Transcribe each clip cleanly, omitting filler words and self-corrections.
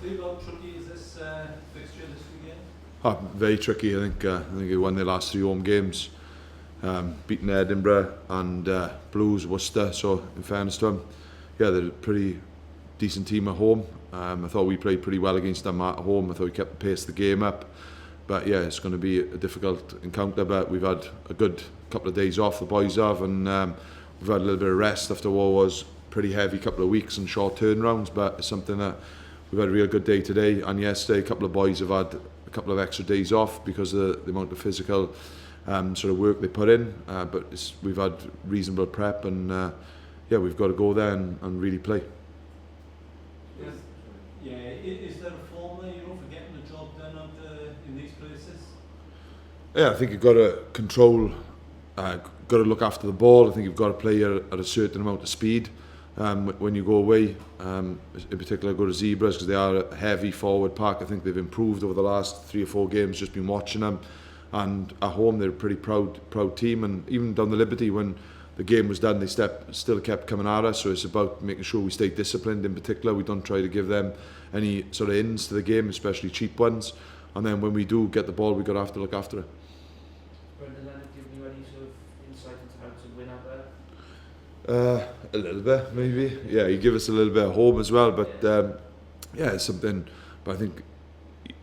How tricky is this fixture this weekend? Very tricky. I think they won their last 3 home games, beating Edinburgh and Blues, Worcester. So in fairness to them, yeah, they're a pretty decent team at home. I thought we played pretty well against them at home. I thought we kept the pace of the game up. But yeah, it's going to be a difficult encounter. But we've had a good couple of days off, the boys have, and we've had a little bit of rest after what was pretty heavy couple of weeks and short turnarounds. But it's something that we've had a real good day today and yesterday. A couple of boys have had a couple of extra days off because of the amount of physical sort of work they put in. But we've had reasonable prep, and yeah, we've got to go there and really play. Is there a formula, for getting the job done out in these places? Yeah, I think you've got to control, got to look after the ball. I think you've got to play at a certain amount of speed when you go away. In particular, go to Zebras because they are a heavy forward pack. I think they've improved over the last 3 or 4 games. Just been watching them, and at home they're a pretty proud team. And even down the Liberty, when the game was done, they still kept coming at us. So it's about making sure we stay disciplined. In particular, we don't try to give them any sort of ins to the game, especially cheap ones. And then when we do get the ball, we've got to have to look after it. Brendan, have you given you any sort of insight into how to win out there? A little bit, maybe. Yeah, he give us a little bit of hope as well. But yeah, it's something. But I think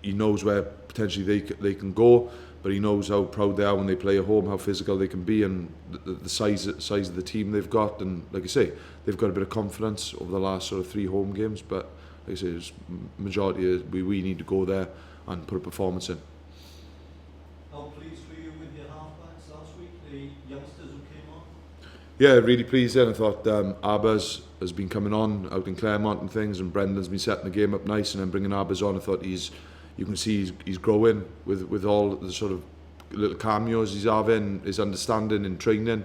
he knows where potentially they can go. But he knows how proud they are when they play at home, how physical they can be, and the size of the team they've got. And like I say, they've got a bit of confidence over the last sort of 3 home games. But like I say, there's majority of we need to go there and put a performance in. How pleased were you with your halfbacks last week, the youngsters who came on? Yeah, really pleased. And I thought Abbas has been coming on out in Claremont and things, and Brendan's been setting the game up nice, and then bringing Abbas on. I thought you can see he's growing with all the sort of little cameos he's having, his understanding in training,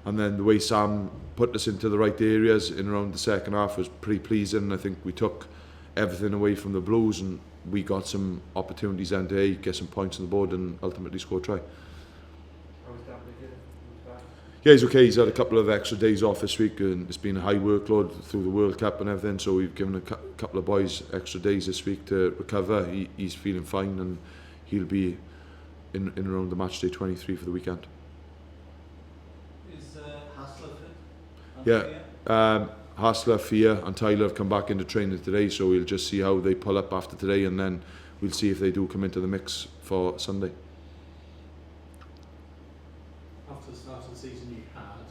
and then the way Sam put us into the right areas in around the second half was pretty pleasing. I think we took everything away from the Blues, and we got some opportunities then to get some points on the board and ultimately score a try. How was that with you? Yeah, he's okay. He's had a couple of extra days off this week, and it's been a high workload through the World Cup and everything, so we've given a couple of boys extra days this week to recover. He's feeling fine, and he'll be in around the match day 23 for the weekend. Is Hassler fit? Yeah, Hassler, Fia and Tyler have come back into training today, so we'll just see how they pull up after today, and then we'll see if they do come into the mix for Sunday. After the start of the season you had,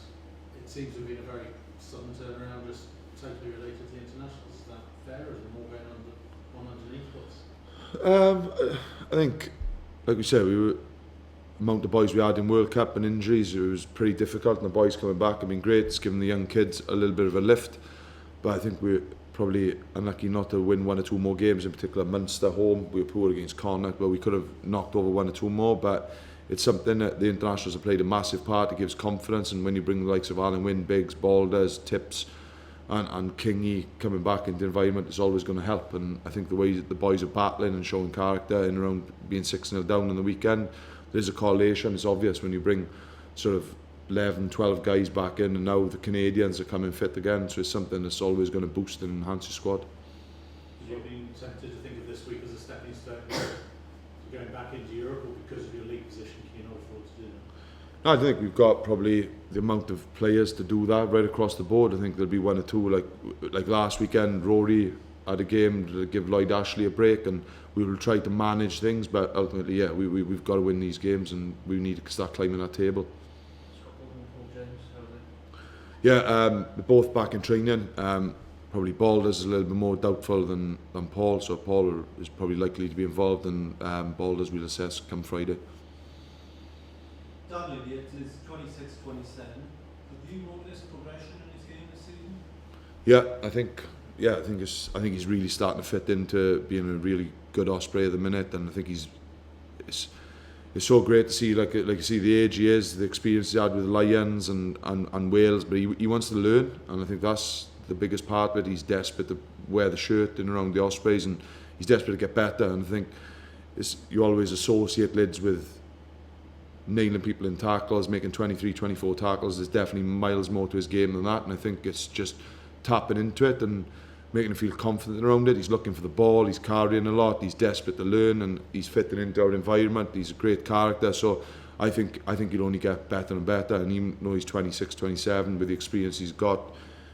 it seems to have been a very sudden turnaround, just totally related to the internationals. Is that fair, or is there more going on underneath us? I think, like we said, the amount of boys we had in World Cup and injuries, it was pretty difficult, and the boys coming back have been great. It's given the young kids a little bit of a lift, but I think we're probably unlucky not to win 1 or 2 more games. In particular, Munster home, we were poor against Connacht, but we could have knocked over 1 or 2 more. But it's something that the internationals have played a massive part. It gives confidence, and when you bring the likes of Alan Wynne, Biggs, Balders, Tips and Kingy coming back into the environment, it's always going to help. And I think the way that the boys are battling and showing character in around being 6-0 down on the weekend, there's a correlation. It's obvious when you bring sort of 11, 12 guys back in, and now the Canadians are coming fit again, so it's something that's always going to boost and enhance your squad. You've been tempted to think of this week as a stepping stone to going back into Europe, or because of your league position can you not afford to do that? No, I think we've got probably the amount of players to do that right across the board. I think there'll be 1 or 2, like last weekend, Rory had a game to give Lloyd Ashley a break, and we will try to manage things, but ultimately, yeah, we've got to win these games, and we need to start climbing that table. Yeah, they're both back in training. Probably Balders is a little bit more doubtful than Paul, so Paul is probably likely to be involved, and Balders we'll assess come Friday. Daniel, it is 26-27. Have you noticed progression in his game this season? Yeah, I think he's really starting to fit into being a really good Osprey at the minute, and I think it's so great to see, like you see the age he is, the experience he had with the Lions and Wales, but he wants to learn, and I think that's the biggest part of it. He's desperate to wear the shirt in around the Ospreys, and he's desperate to get better, and I think you always associate Lids with nailing people in tackles, making 23, 24 tackles. There's definitely miles more to his game than that, and I think it's just tapping into it, and making him feel confident around it. He's looking for the ball, he's carrying a lot, he's desperate to learn, and he's fitting into our environment. He's a great character, so I think he'll only get better and better. And even though he's 26, 27, with the experience he's got,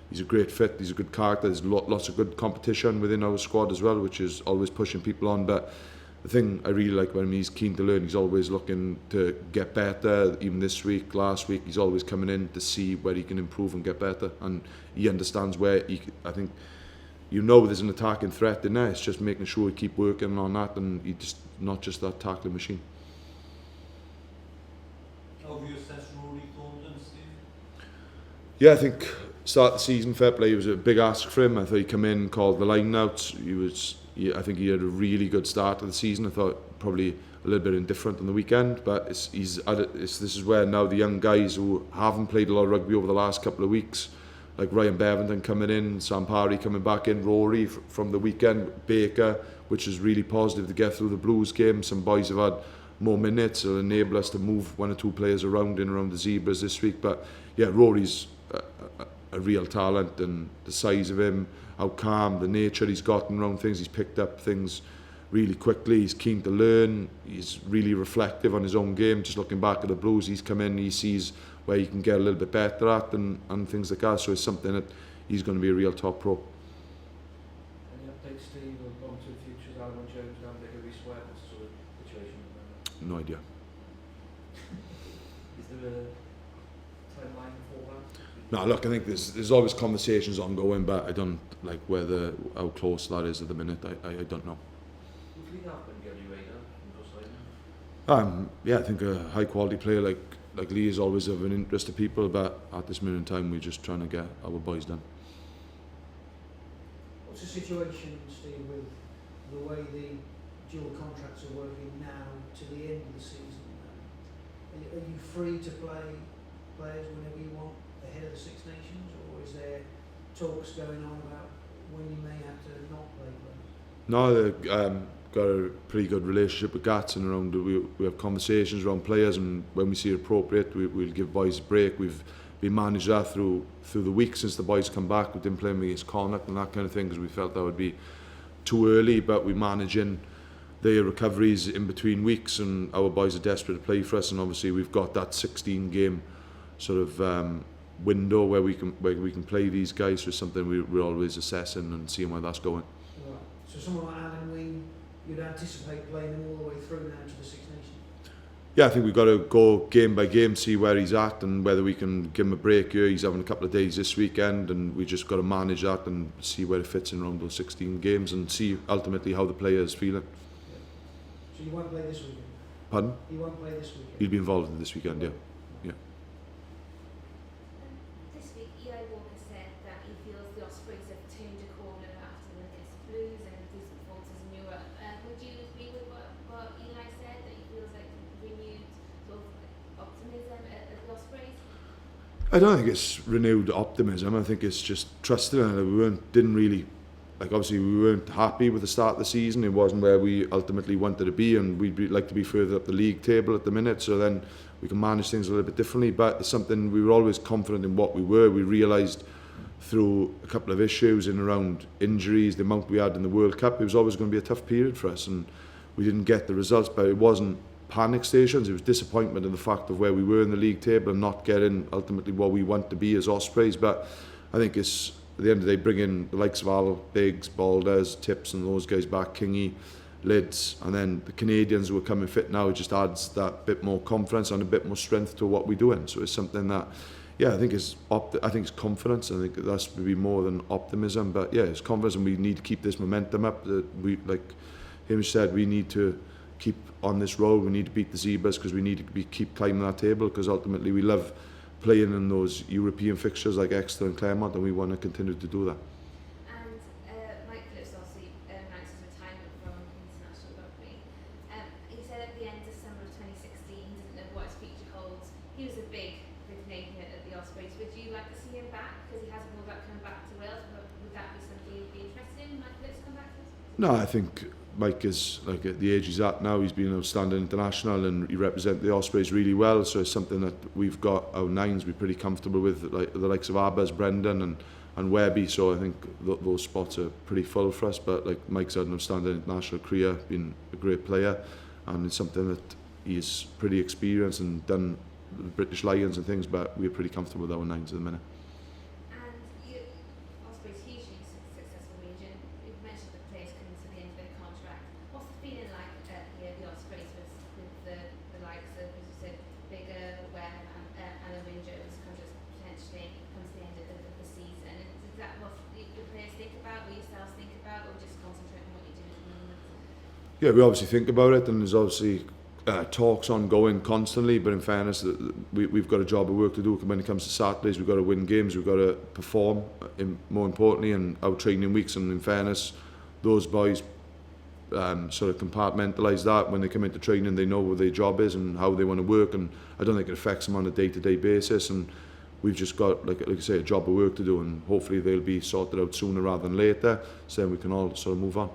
he's a great fit, he's a good character. There's lots of good competition within our squad as well, which is always pushing people on. But the thing I really like about him, he's keen to learn. He's always looking to get better. Even this week, last week, he's always coming in to see where he can improve and get better. And he understands where I think, there's an attacking threat in there. It's just making sure we keep working on that, and he just not just that tackling machine. How have you assessed Rory Thornton, Steve? Yeah, I think start the season, fair play. It was a big ask for him. I thought he come in, called the line out. I think he had a really good start to the season. I thought probably a little bit indifferent on the weekend, but this is where now the young guys who haven't played a lot of rugby over the last couple of weeks, like Ryan Bevington coming in, Sam Parry coming back in, Rory from the weekend, Baker, which is really positive to get through the Blues game. Some boys have had more minutes, it'll enable us to move one or two players around the Zebras this week. But yeah, Rory's a real talent, and the size of him, how calm, the nature he's gotten around things, he's picked up things really quickly, he's keen to learn, he's really reflective on his own game. Just looking back at the Blues, he's come in, he sees where he can get a little bit better at and things like that, so it's something that he's going to be a real top pro. Any updates, Steve, on long-term futures, Alan Jones down there, Reece Webb, what's the sort of situation at the moment? No idea. Is there a timeline for that? No, look, I think there's always conversations ongoing, but I don't like how close that is at the minute. I don't know. Would Lee Hartman get your radar from your side? Yeah, I think a high quality player like Lee is always of an interest to people, but at this minute in time we're just trying to get our boys done. What's the situation, Steve, with the way the dual contracts are working now to the end of the season? Are you free to play players whenever you want ahead of the Six Nations, or is there talks going on about when you may have to not play players? No, they've got a pretty good relationship with Gats, and around we have conversations around players, and when we see it appropriate, we'll give boys a break. We've been managed that through the week since the boys come back. We didn't play them against Connacht and that kind of thing because we felt that would be too early, but we're managing their recoveries in between weeks, and our boys are desperate to play for us, and obviously we've got that 16 game sort of window where we can play these guys. So it's something we're always assessing and seeing where that's going. Right. So someone like Alan Wing, you'd anticipate playing him all the way through now to the Six Nations? Yeah, I think we've got to go game by game, see where he's at and whether we can give him a break here. He's having a couple of days this weekend, and we just got to manage that and see where it fits in around those 16 games and see ultimately how the player is feeling. Yeah. So you won't play this weekend? Pardon? You won't play this weekend? He'll be involved in this weekend, yeah. This week, Eli Walker said that he feels the Ospreys have turned a corner after the Blues and his performances in Europe. Would you agree with what Eli said, that he feels like renewed sort of optimism at the Ospreys? I don't think it's renewed optimism. I think it's just trusting it. Obviously we weren't happy with the start of the season. It wasn't where we ultimately wanted to be, and we'd like to be further up the league table at the minute, so then we can manage things a little bit differently. But it's something we were always confident in what we were. We realised through a couple of issues in around injuries, the amount we had in the World Cup, it was always going to be a tough period for us, and we didn't get the results. But it wasn't panic stations, it was disappointment in the fact of where we were in the league table and not getting ultimately what we want to be as Ospreys. But I think it's, at the end of the day, bringing the likes of Al, Biggs, Balders, Tips and those guys back, Kingy, Lids, and then the Canadians who are coming fit now, it just adds that bit more confidence and a bit more strength to what we're doing. So it's something that, yeah, I think it's confidence. I think that's maybe more than optimism, but yeah, it's confidence, and we need to keep this momentum up. We, like Hamish said, we need to keep on this road. We need to beat the Zebras because we need to keep climbing that table, because ultimately we love playing in those European fixtures like Exeter and Claremont, and we want to continue to do that. And Mike Phillips obviously announced his retirement from international rugby. He said at the end of summer of 2016 he didn't know what his future holds. He was a big name at the Ospreys. Would you like to see him back? Because he hasn't ruled out coming back to Wales. Would that be something you'd be interested in, Mike Phillips come back to us? No, I think Mike is, like, at the age he's at now, he's been an outstanding international and he represents the Ospreys really well, so it's something that we've got our nines we're pretty comfortable with, like the likes of Abbas, Brendan and and Webby, so I think those spots are pretty full for us. But like Mike's had an outstanding international career, been a great player, and it's something that he's pretty experienced and done the British Lions and things, but we're pretty comfortable with our nines at the minute. And you, Ospreys hugely successful region. You've mentioned the players coming to the end of their contract. What's the feeling like at the Ospreys with the likes of, as you said, Bigger, Webb, and Alan Wynne-Jones kind of potentially comes to the end of the season? And is that what your players think about, what yourselves think about, or just concentrate on what you're doing at the moment? Yeah, we obviously think about it, and there's obviously talks ongoing constantly, but in fairness, we've got a job of work to do. When it comes to Saturdays, we've got to win games, we've got to perform, more importantly, in our training weeks. And in fairness, those boys sort of compartmentalise that. When they come into training, they know what their job is and how they want to work, and I don't think it affects them on a day-to-day basis. And we've just got, like I say, a job of work to do, and hopefully they'll be sorted out sooner rather than later, so then we can all sort of move on.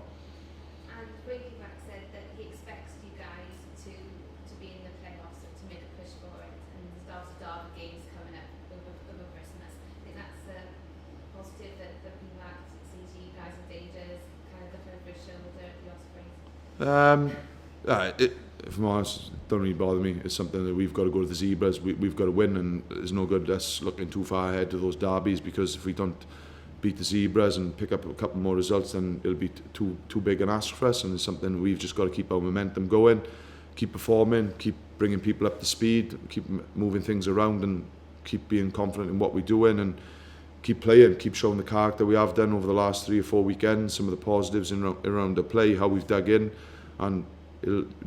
If I'm honest, it don't really bother me. It's something that we've got to go to the Zebras. We've got to win, and there's no good us looking too far ahead to those derbies, because if we don't beat the Zebras and pick up a couple more results, then it'll be too big an ask for us. And it's something we've just got to keep our momentum going, keep performing, keep bringing people up to speed, keep moving things around, and keep being confident in what we're doing, and keep playing, keep showing the character we have done over the last 3 or 4 weekends, some of the positives around the play, how we've dug in, and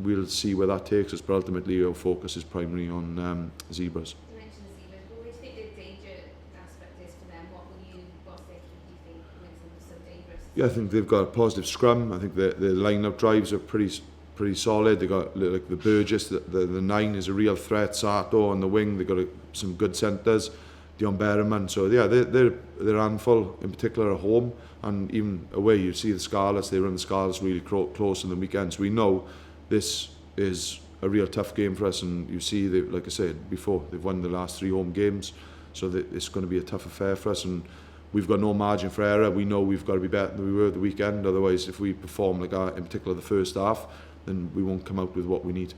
we'll see where that takes us. But ultimately, our focus is primarily on Zebras. You mentioned the Zebras, but what do you think the danger aspect is for them? What's their key, do you think, when it's so dangerous? Yeah, I think they've got a positive scrum. I think the line-up drives are pretty solid. They got like the Burgess, the 9 is a real threat. Sato on the wing, they got some good centres. Dion Berriman, so yeah, they're a handful, in particular at home, and even away. You see the Scarlets, they run the Scarlets really close in the weekends. We know this is a real tough game for us, and you see, like I said before, they've won the last 3 home games, so it's going to be a tough affair for us, and we've got no margin for error. We know we've got to be better than we were the weekend. Otherwise, if we perform like that, in particular the first half, then we won't come out with what we need.